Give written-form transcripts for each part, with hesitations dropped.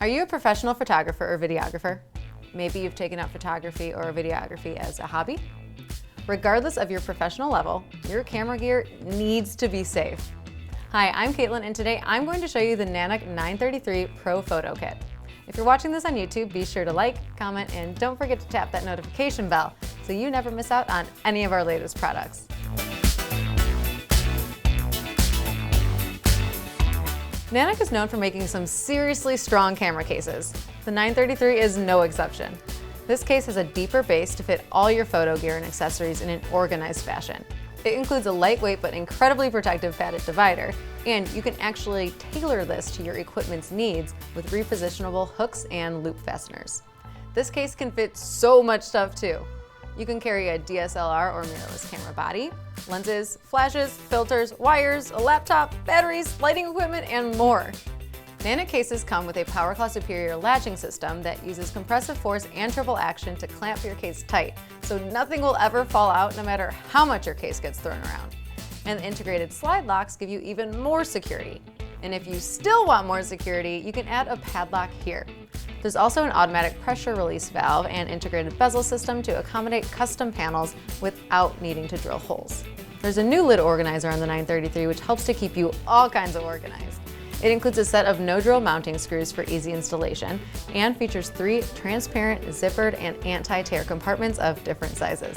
Are you a professional photographer or videographer? Maybe you've taken up photography or videography as a hobby? Regardless of your professional level, your camera gear needs to be safe. Hi, I'm Caitlin, and today I'm going to show you the NANUK 933 Pro Photo Kit. If you're watching this on YouTube, be sure to like, comment, and don't forget to tap that notification bell so you never miss out on any of our latest products. NANUK is known for making some seriously strong camera cases. The 933 is no exception. This case has a deeper base to fit all your photo gear and accessories in an organized fashion. It includes a lightweight but incredibly protective padded divider, and you can actually tailor this to your equipment's needs with repositionable hooks and loop fasteners. This case can fit so much stuff too. You can carry a DSLR or mirrorless camera body, lenses, flashes, filters, wires, a laptop, batteries, lighting equipment, and more. NANUK cases come with a PowerClaw Superior latching system that uses compressive force and triple action to clamp your case tight, so nothing will ever fall out no matter how much your case gets thrown around. And the integrated slide locks give you even more security. And if you still want more security, you can add a padlock here. There's also an automatic pressure release valve and integrated bezel system to accommodate custom panels without needing to drill holes. There's a new lid organizer on the 933 which helps to keep you all kinds of organized. It includes a set of no-drill mounting screws for easy installation and features 3 transparent, zippered, and anti-tear compartments of different sizes.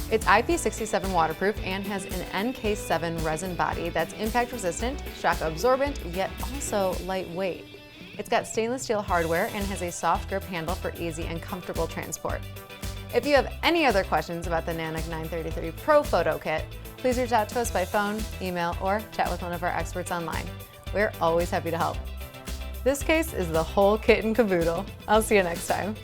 It's IP67 waterproof and has an NK7 resin body that's impact resistant, shock absorbent, yet also lightweight. It's got stainless steel hardware and has a soft grip handle for easy and comfortable transport. If you have any other questions about the NANUK 933 Pro Photo Kit, please reach out to us by phone, email, or chat with one of our experts online. We're always happy to help. This case is the whole kit and caboodle. I'll see you next time.